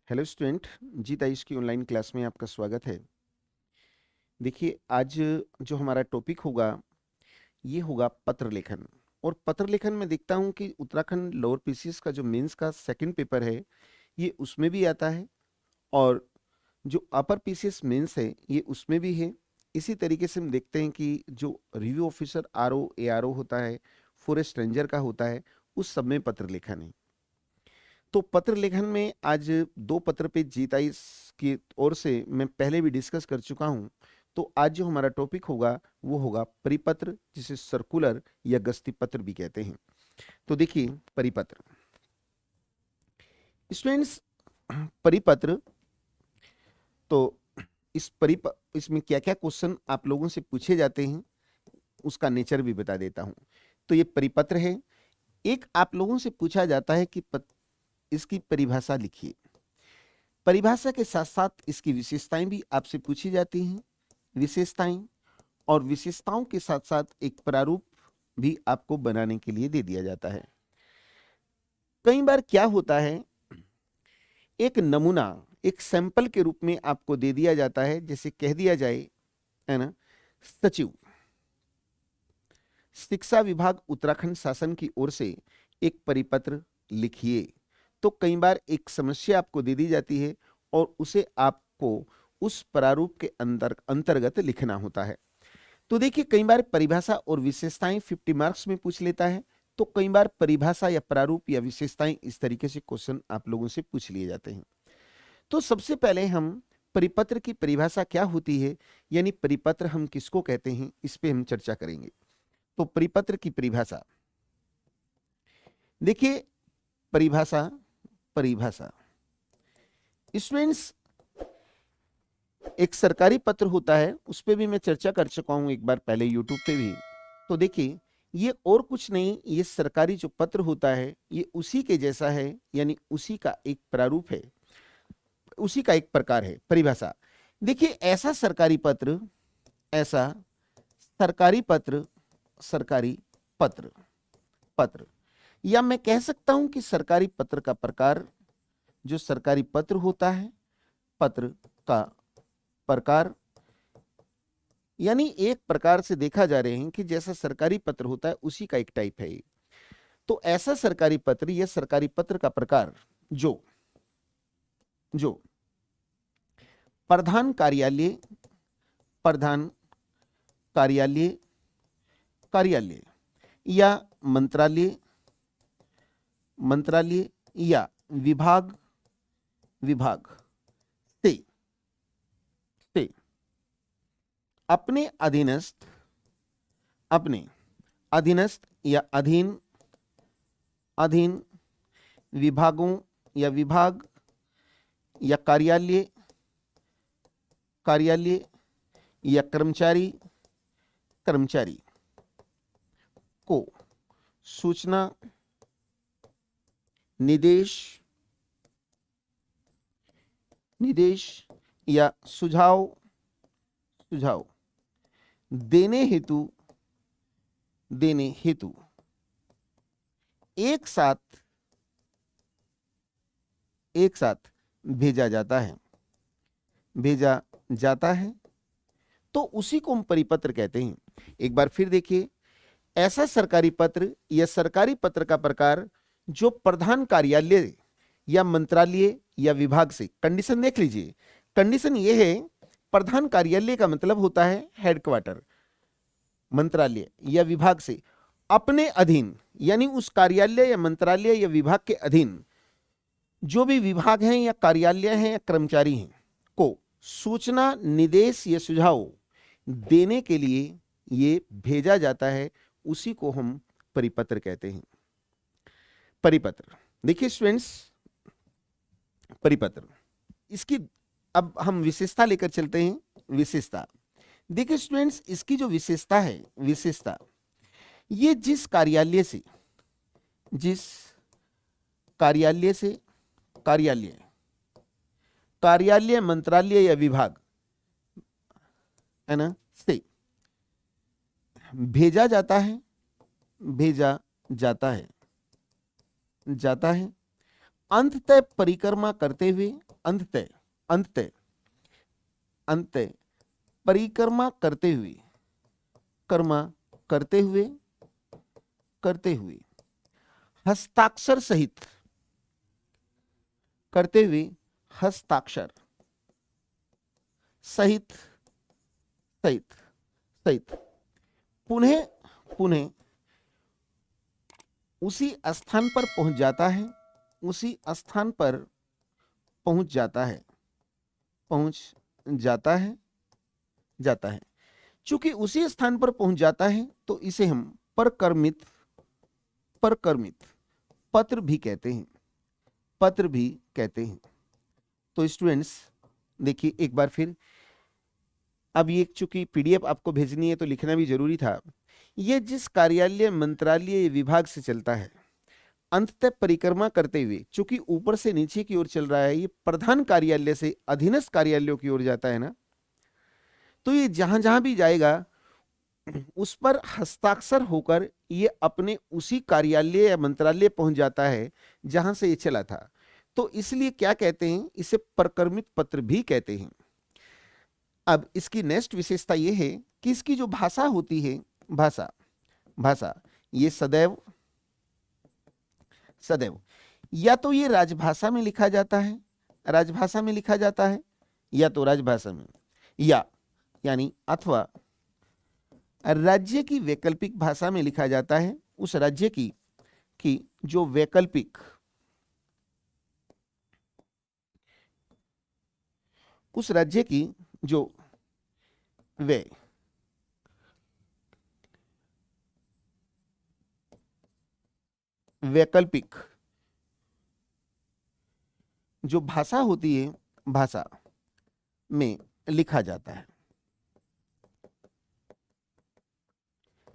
Hello student. जी 23 की online class में आपका स्वागत है। देखिए, आज जो हमारा टॉपिक होगा ये होगा पत्र लेखन। और पत्र लेखन में देखता हूँ कि उत्तराखंड लोअर पीसीएस का जो मेंस का सेकंड पेपर है ये उसमें भी आता है, और जो अपर पीसीएस मेंस है ये उसमें भी है। इसी तरीके से हम देखते हैं कि जो रिव्यू ऑफिसर आरओ एआरओ होता है, फॉरेस्ट रेंजर का होता है, उस सब में पत्र लेखन है। तो पत्र लेखन में आज दो पत्र पे जीताइस की ओर से मैं पहले भी डिस्कस कर चुका हूं। तो आज जो हमारा टॉपिक होगा वो होगा परिपत्र, जिसे सर्कुलर या गस्ती पत्र भी कहते हैं। तो देखिए, परिपत्र स्टूडेंट्स, परिपत्र। तो इसमें क्या क्या क्वेश्चन आप लोगों से पूछे जाते हैं उसका नेचर भी बता देता हूं। तो ये परिपत्र है। एक आप लोगों से पूछा जाता है कि इसकी परिभाषा लिखिए। परिभाषा के साथ साथ इसकी विशेषताएं भी आपसे पूछी जाती हैं। विशेषताएं और विशेषताओं के साथ साथ एक प्रारूप भी आपको बनाने के लिए दे दिया जाता है। कई बार क्या होता है, एक नमूना, एक सैंपल के रूप में आपको दे दिया जाता है। जैसे कह दिया जाए, है ना, सचिव शिक्षा विभाग उत्तराखंड शासन की ओर से एक परिपत्र लिखिए। तो कई बार एक समस्या आपको दे दी जाती है और उसे आपको उस प्रारूप के अंतर्गत लिखना होता है। तो देखिए, कई बार परिभाषा और विशेषताएं 50 मार्क्स में पूछ लेता है। तो कई बार परिभाषा या प्रारूप या विशेषताएं इस तरीके से क्वेश्चन आप लोगों से पूछ लिए जाते हैं। तो सबसे पहले हम परिपत्र की परिभाषा क्या होती है, यानी परिपत्र हम किसको कहते हैं, इस पे हम चर्चा करेंगे। तो परिपत्र की परिभाषा देखिए। परिभाषा परिभाषा स्टूडेंट्स, एक सरकारी पत्र होता है, उस पर भी मैं चर्चा कर चुका हूं एक बार पहले यूट्यूब पे भी। तो देखिए, ये और कुछ नहीं, ये सरकारी जो पत्र होता है ये उसी के जैसा है, यानी उसी का एक प्रारूप है, उसी का एक प्रकार है। परिभाषा देखिए, ऐसा सरकारी पत्र, ऐसा सरकारी पत्र, सरकारी पत्र, पत्र, या मैं कह सकता हूं कि सरकारी पत्र का प्रकार, जो सरकारी पत्र होता है, पत्र का प्रकार, यानी एक प्रकार से देखा जा रहे हैं कि जैसा सरकारी पत्र होता है उसी का एक टाइप है ये। तो ऐसा सरकारी पत्र या सरकारी पत्र का प्रकार जो जो प्रधान कार्यालय, प्रधान कार्यालय, कार्यालय या मंत्रालय, मंत्रालय या विभाग, विभाग से अपने अधीनस्थ, अपने अधीनस्थ या अधीन, अधीन विभागों या विभाग या कार्यालय, कार्यालय या कर्मचारी, कर्मचारी को सूचना, निर्देश, निर्देश या सुझाव, सुझाव देने हेतु, देने हेतु एक साथ, एक साथ भेजा जाता है, भेजा जाता है। तो उसी को हम परिपत्र कहते हैं। एक बार फिर देखिए, ऐसा सरकारी पत्र या सरकारी पत्र का प्रकार जो प्रधान कार्यालय या मंत्रालय या विभाग से, कंडीशन देख लीजिए, कंडीशन यह है, प्रधान कार्यालय का मतलब होता है हेडक्वार्टर, मंत्रालय या विभाग से अपने अधीन, यानी उस कार्यालय या मंत्रालय या विभाग के अधीन जो भी विभाग हैं या कार्यालय हैं या कर्मचारी हैं को सूचना, निर्देश या सुझाव देने के लिए ये भेजा जाता है। उसी को हम परिपत्र कहते हैं। परिपत्र देखिए स्टूडेंट्स, परिपत्र, इसकी अब हम विशेषता लेकर चलते हैं। विशेषता देखिए स्टूडेंट्स, इसकी जो विशेषता है, विशेषता, ये जिस कार्यालय से, जिस कार्यालय से, कार्यालय, कार्यालय, मंत्रालय या विभाग, है ना, से भेजा जाता है, भेजा जाता है, अंततः परिक्रमा करते हुए, अंततः अंततः अंततः परिक्रमा करते हुए, कर्मा करते हुए, करते हुए, हस्ताक्षर सहित, करते हुए हस्ताक्षर सहित, सहित, सहित, पुनः पुनः उसी स्थान पर पहुंच जाता है, उसी स्थान पर पहुंच जाता है, पहुंच जाता है, जाता है। चूंकि उसी स्थान पर पहुंच जाता है तो इसे हम परकर्मित, परकर्मित पत्र भी कहते हैं, पत्र भी कहते हैं। तो स्टूडेंट्स देखिए एक बार फिर, अब ये चूंकि पीडीएफ आपको भेजनी है तो लिखना भी जरूरी था। ये जिस कार्यालय, मंत्रालय, विभाग से चलता है, अंततः परिक्रमा करते हुए, चूंकि ऊपर से नीचे की ओर चल रहा है, ये प्रधान कार्यालय से अधीनस्थ कार्यालयों की ओर जाता है ना, तो ये जहां जहां भी जाएगा उस पर हस्ताक्षर होकर ये अपने उसी कार्यालय या मंत्रालय पहुंच जाता है जहां से ये चला था। तो इसलिए क्या कहते हैं, इसे परकर्मित पत्र भी कहते हैं। अब इसकी नेक्स्ट विशेषता ये है कि इसकी जो भाषा होती है, भाषा, भाषा ये सदैव, सदैव या तो ये राजभाषा में लिखा जाता है, राजभाषा में लिखा जाता है, या तो राजभाषा में, या यानी अथवा राज्य की वैकल्पिक भाषा में लिखा जाता है, उस राज्य की जो वैकल्पिक, उस राज्य की जो वैकल्पिक जो भाषा होती है, भाषा में लिखा जाता है।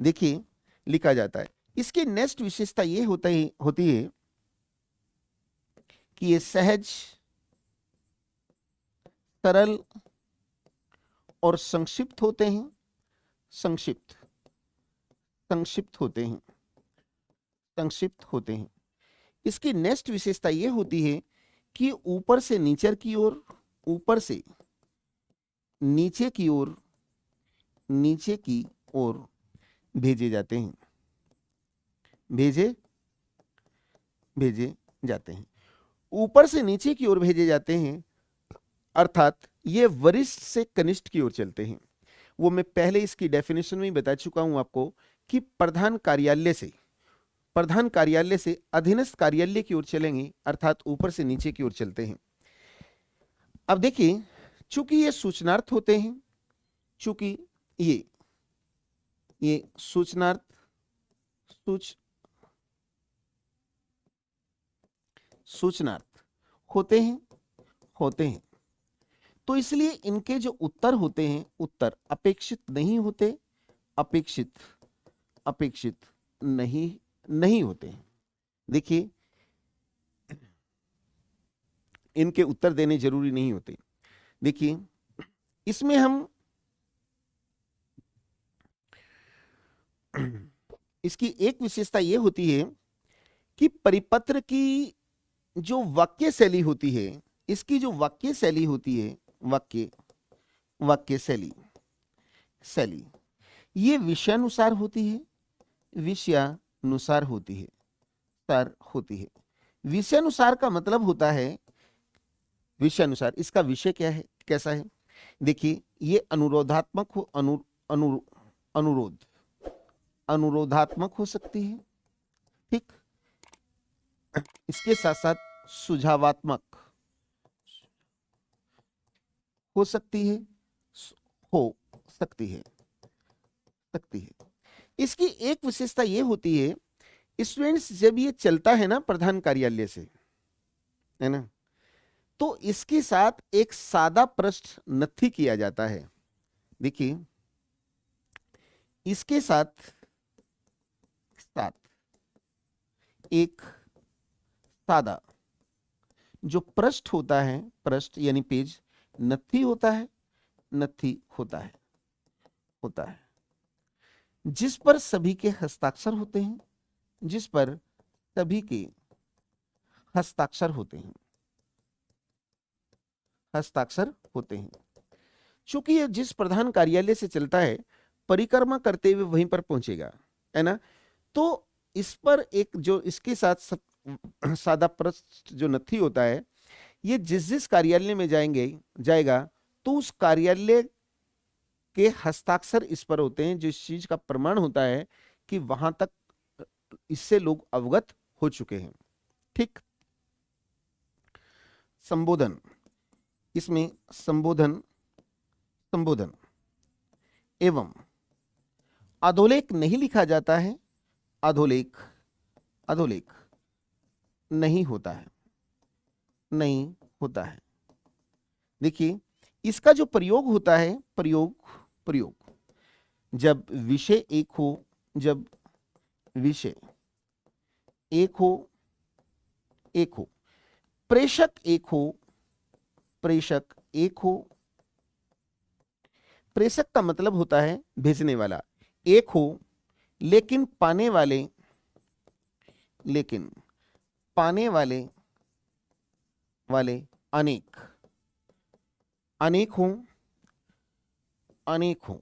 देखिए लिखा जाता है। इसकी नेक्स्ट विशेषता ये होती है कि ये सहज, सरल और संक्षिप्त होते हैं, संक्षिप्त, संक्षिप्त होते हैं, संक्षिप्त होते हैं। इसकी नेक्स्ट विशेषता ये होती है कि ऊपर से नीचे की ओर, ऊपर से नीचे की ओर, नीचे की ओर भेजे जाते हैं, भेजे जाते हैं, ऊपर से नीचे की ओर भेजे जाते हैं, अर्थात ये वरिष्ठ से कनिष्ठ की ओर चलते हैं। वो मैं पहले इसकी डेफिनेशन में ही बता चुका हूं आपको कि प्रधान कार्यालय से, प्रधान कार्यालय से अधीनस्थ कार्यालय की ओर चलेंगे, अर्थात ऊपर से नीचे की ओर चलते हैं। अब देखिए, चूंकि ये सूचनार्थ होते हैं, चूंकि ये सूचनार्थ, सूचनार्थ होते हैं, तो इसलिए इनके जो उत्तर होते हैं, उत्तर अपेक्षित नहीं होते, अपेक्षित नहीं होते हैं। देखिए इनके उत्तर देने जरूरी नहीं होते। देखिए इसमें हम इसकी एक विशेषता यह होती है कि परिपत्र की जो वाक्य शैली होती है, इसकी जो वाक्य शैली होती है, वाक्य शैली, ये विषयानुसार होती है, विषयानुसार होती है, विषयानुसार का मतलब होता है, विषयानुसार इसका विषय क्या है, कैसा है। देखिए ये अनुरोधात्मक हो, अनुरोधात्मक हो सकती है, ठीक। इसके साथ साथ सुझावात्मक हो सकती है, इसकी एक विशेषता यह होती है, स्टूडेंट्स जब ये चलता है ना प्रधान कार्यालय से, है ना, तो इसके साथ एक सादा पृष्ठ नत्थी किया जाता है। देखिए इसके साथ एक सादा जो पृष्ठ होता है, पृष्ठ यानी पेज, नत्थी होता है, जिस पर सभी के हस्ताक्षर होते हैं, जिस पर सभी के हस्ताक्षर होते हैं। हस्ताक्षर होते हैं। चूंकि ये जिस प्रधान कार्यालय से चलता है, परिक्रमा करते हुए वहीं पर पहुंचेगा, है ना। तो इस पर एक जो इसके साथ सादा प्रस्थ जो नथी होता है, ये जिस जिस कार्यालय में जाएगा तो उस कार्यालय के हस्ताक्षर इस पर होते हैं, जो इस चीज का प्रमाण होता है कि वहां तक इससे लोग अवगत हो चुके हैं। ठीक। संबोधन, इसमें संबोधन एवं अधोलेख नहीं लिखा जाता है, अधोलेख नहीं होता है। देखिए, इसका जो प्रयोग होता है, प्रयोग जब विषय एक हो, प्रेषक एक हो, प्रेषक का मतलब होता है भेजने वाला, एक हो, लेकिन पाने वाले अनेक हो,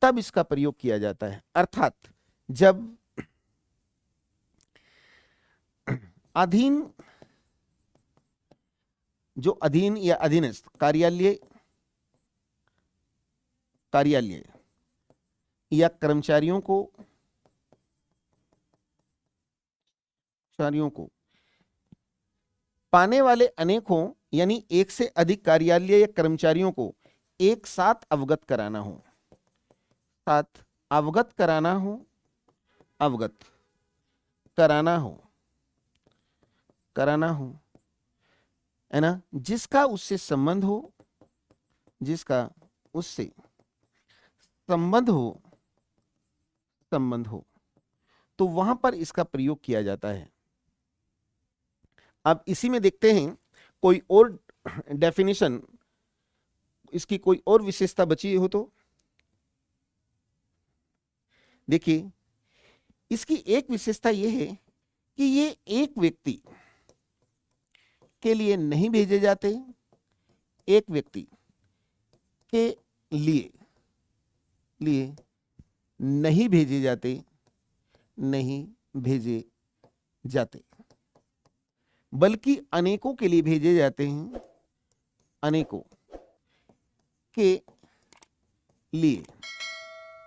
तब इसका प्रयोग किया जाता है। अर्थात जब अधीन या अधीनस्थ कार्यालय या कर्मचारियों को पाने वाले अनेक हों, यानी एक से अधिक कार्यालय या कर्मचारियों को एक साथ अवगत कराना हो, है ना, जिसका उससे संबंध हो, तो वहां पर इसका प्रयोग किया जाता है। अब इसी में देखते हैं कोई और डेफिनेशन, इसकी कोई और विशेषता बची हो तो देखिए, इसकी एक विशेषता यह है कि ये एक व्यक्ति के लिए नहीं भेजे जाते, एक व्यक्ति के लिए नहीं भेजे जाते, बल्कि अनेकों के लिए भेजे जाते हैं, अनेकों के लिए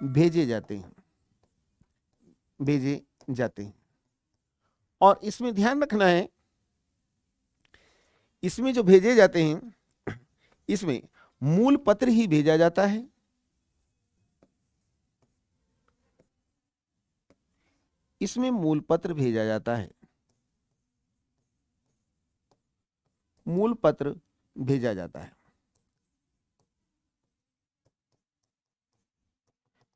भेजे जाते हैं। और इसमें ध्यान रखना है, इसमें जो भेजे जाते हैं, इसमें मूल पत्र ही भेजा जाता है, मूल पत्र भेजा जाता है।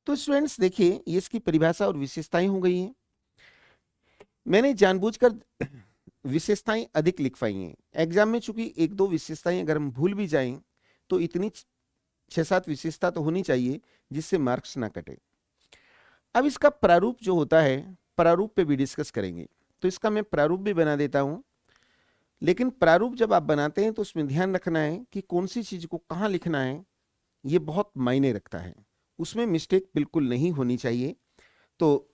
तो स्टूडेंट्स देखिए, ये इसकी परिभाषा और विशेषताएं हो गई हैं। मैंने जानबूझकर विशेषताएं अधिक लिखवाई हैं। एग्जाम में चूंकि एक दो विशेषताएं अगर हम भूल भी जाएं तो इतनी 6-7 विशेषता तो होनी चाहिए जिससे मार्क्स ना कटे। अब इसका प्रारूप जो होता है, प्रारूप पे भी डिस्कस करेंगे, तो इसका मैं प्रारूप भी बना देता हूं। लेकिन प्रारूप जब आप बनाते हैं तो उसमें ध्यान रखना है कि कौन सी चीज को कहां लिखना है, ये बहुत मायने रखता है, उसमें मिस्टेक बिल्कुल नहीं होनी चाहिए। तो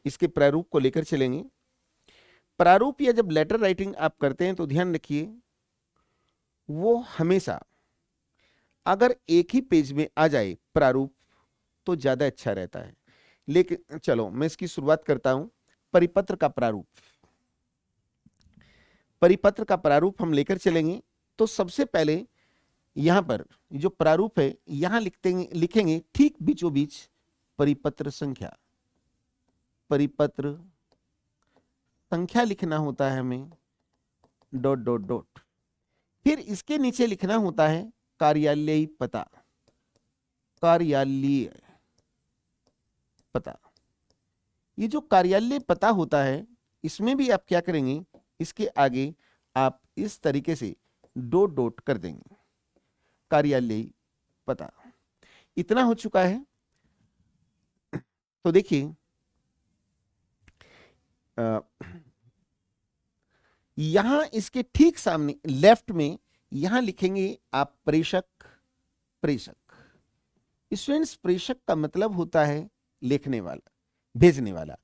इसके प्रारूप को लेकर चलेंगे। प्रारूप या जब लेटर राइटिंग आप करते हैं तो ध्यान रखिए, वो हमेशा अगर एक ही पेज में आ जाए प्रारूप तो ज्यादा अच्छा रहता है। लेकिन चलो मैं इसकी शुरुआत करता हूं। परिपत्र का प्रारूप हम लेकर चलेंगे। तो सबसे पहले यहां पर जो प्रारूप है, यहां लिखेंगे ठीक बीचों बीच परिपत्र संख्या लिखना होता है हमें, ... फिर इसके नीचे लिखना होता है कार्यालय पता। ये जो कार्यालय पता होता है, इसमें भी आप क्या करेंगे, इसके आगे आप इस तरीके से ... कर देंगे, कार्यालय पता। इतना हो चुका है। तो देखिए, यहां इसके ठीक सामने लेफ्ट में यहां लिखेंगे आप प्रेषक, प्रेषक। स्टूडेंट्स प्रेषक का मतलब होता है लिखने वाला, भेजने वाला।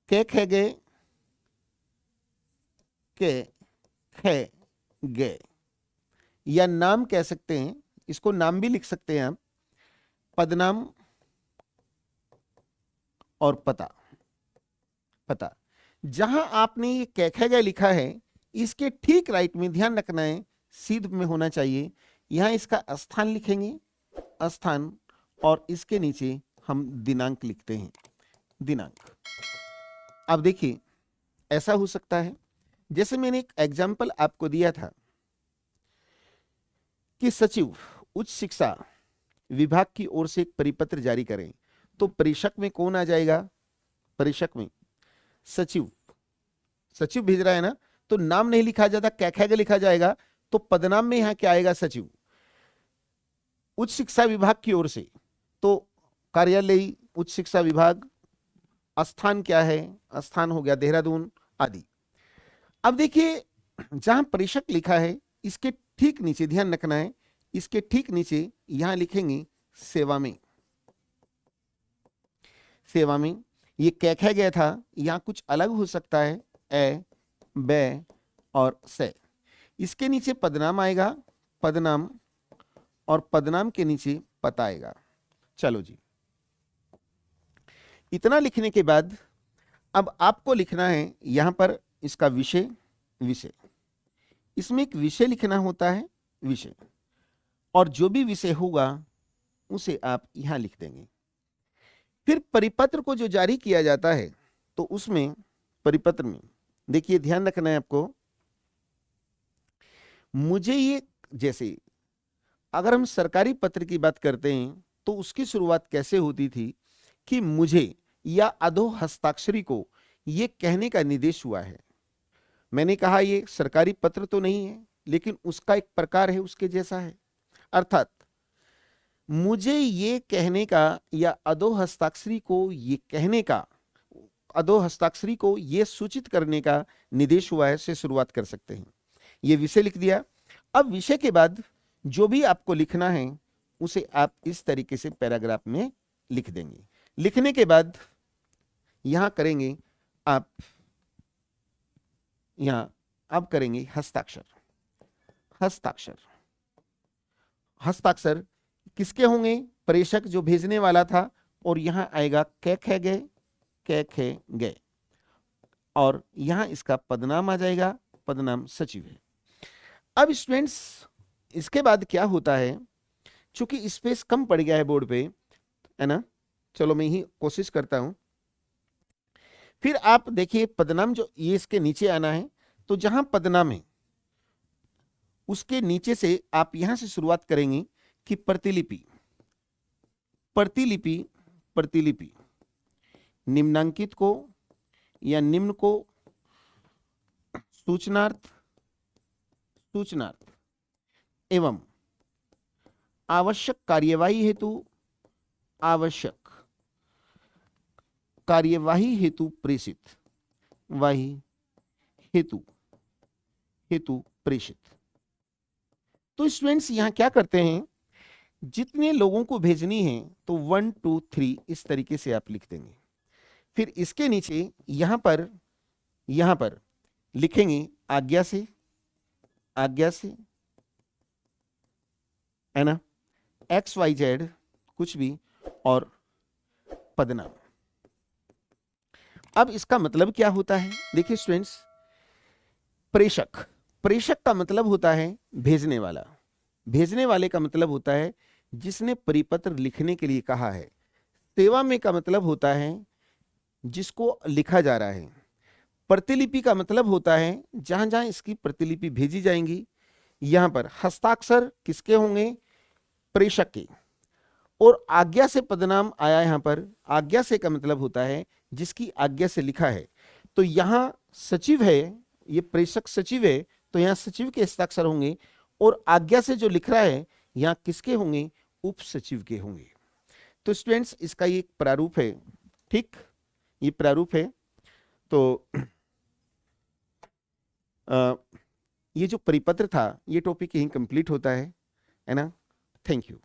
के खे गए, के खे गए, या नाम कह सकते हैं, इसको नाम भी लिख सकते हैं आप, पदनाम और पता, पता। जहां आपने ये कैखेगा लिखा है, इसके ठीक राइट में ध्यान रखना है, सीध में होना चाहिए। यहां इसका स्थान लिखेंगे, स्थान, और इसके नीचे हम दिनांक लिखते हैं, दिनांक। अब देखिए ऐसा हो सकता है, जैसे मैंने एक एग्जाम्पल आपको दिया था कि सचिव उच्च शिक्षा विभाग की ओर से एक परिपत्र जारी करें, तो प्रेषक में कौन आ जाएगा? प्रेषक में सचिव, सचिव भेज रहा है ना, तो नाम नहीं लिखा जाता, कैखेगा लिखा जाएगा। तो पदनाम में यहां क्या आएगा? सचिव, उच्च शिक्षा विभाग की ओर से, तो कार्यालय उच्च शिक्षा विभाग, स्थान क्या है? स्थान हो गया देहरादून आदि। अब देखिए जहां प्रेषक लिखा है, इसके ठीक नीचे ध्यान रखना है, इसके ठीक नीचे यहां लिखेंगे सेवा में, सेवा में। ये कैखा गया था, यहां कुछ अलग हो सकता है, ए, बे और से। इसके नीचे पदनाम आएगा, पदनाम, और पदनाम के नीचे पता आएगा। चलो जी, इतना लिखने के बाद अब आपको लिखना है यहां पर इसका विषय, विषय। इसमें एक विषय लिखना होता है, विषय, और जो भी विषय होगा उसे आप यहां लिख देंगे। फिर परिपत्र को जो जारी किया जाता है, तो उसमें परिपत्र में देखिए ध्यान रखना है आपको, मुझे ये, जैसे अगर हम सरकारी पत्र की बात करते हैं तो उसकी शुरुआत कैसे होती थी कि मुझे या अधो हस्ताक्षरी को ये कहने का निर्देश हुआ है। मैंने कहा ये सरकारी पत्र तो नहीं है, लेकिन उसका एक प्रकार है, उसके जैसा है। अर्थात मुझे ये कहने का या अधो हस्ताक्षरी को ये कहने का, अधो हस्ताक्षरी को ये सूचित करने का निर्देश हुआ है से शुरुआत कर सकते हैं। ये विषय लिख दिया। अब विषय के बाद जो भी आपको लिखना है उसे आप इस तरीके से पैराग्राफ में लिख देंगे। लिखने के बाद यहां करेंगे आप, यहां अब करेंगे हस्ताक्षर, हस्ताक्षर। हस्ताक्षर किसके होंगे? प्रेषक जो भेजने वाला था, और यहां आएगा कैखे गए, कैखे गए, और यहां इसका पदनाम आ जाएगा, पदनाम सचिव है। अब स्टूडेंट्स इसके बाद क्या होता है, चूंकि स्पेस कम पड़ गया है बोर्ड पे, है ना, चलो मैं ही कोशिश करता हूं। फिर आप देखिए पदनाम जो ये इसके नीचे आना है, तो जहां पदनाम है उसके नीचे से आप यहां से शुरुआत करेंगे कि प्रतिलिपि, प्रतिलिपि, प्रतिलिपि, निम्नांकित को या निम्न को सूचनार्थ, सूचनार्थ एवं आवश्यक कार्यवाही हेतु, आवश्यक कार्यवाही हेतु प्रेषित, वाही हेतु, हेतु प्रेषित। तो स्टूडेंट्स यहां क्या करते हैं, जितने लोगों को भेजनी है तो 1 2 3 इस तरीके से आप लिख देंगे। फिर इसके नीचे यहां पर लिखेंगे आज्ञा से, आज्ञा से, है ना, XYZ कुछ भी, और पदनाम। अब इसका मतलब क्या होता है? देखिए स्टूडेंट्स, प्रेषक, प्रेषक का मतलब होता है भेजने वाला, भेजने वाले का मतलब होता है जिसने परिपत्र लिखने के लिए कहा है। सेवा में का मतलब होता है जिसको लिखा जा रहा है। प्रतिलिपि का मतलब होता है जहां जहां इसकी प्रतिलिपि भेजी जाएंगी। यहां पर हस्ताक्षर किसके होंगे? प्रेषक के। और आज्ञा से पदनाम आया, यहां पर आज्ञा से का मतलब होता है जिसकी आज्ञा से लिखा है। तो यहां सचिव है, ये प्रेषक सचिव है, तो यहां सचिव के हस्ताक्षर होंगे, और आज्ञा से जो लिख रहा है यहां किसके होंगे? उप सचिव के होंगे। तो स्टूडेंट्स इसका ये प्रारूप है, ठीक, ये प्रारूप है। तो ये जो परिपत्र था ये टॉपिक यहीं कंप्लीट होता है ना। Thank you.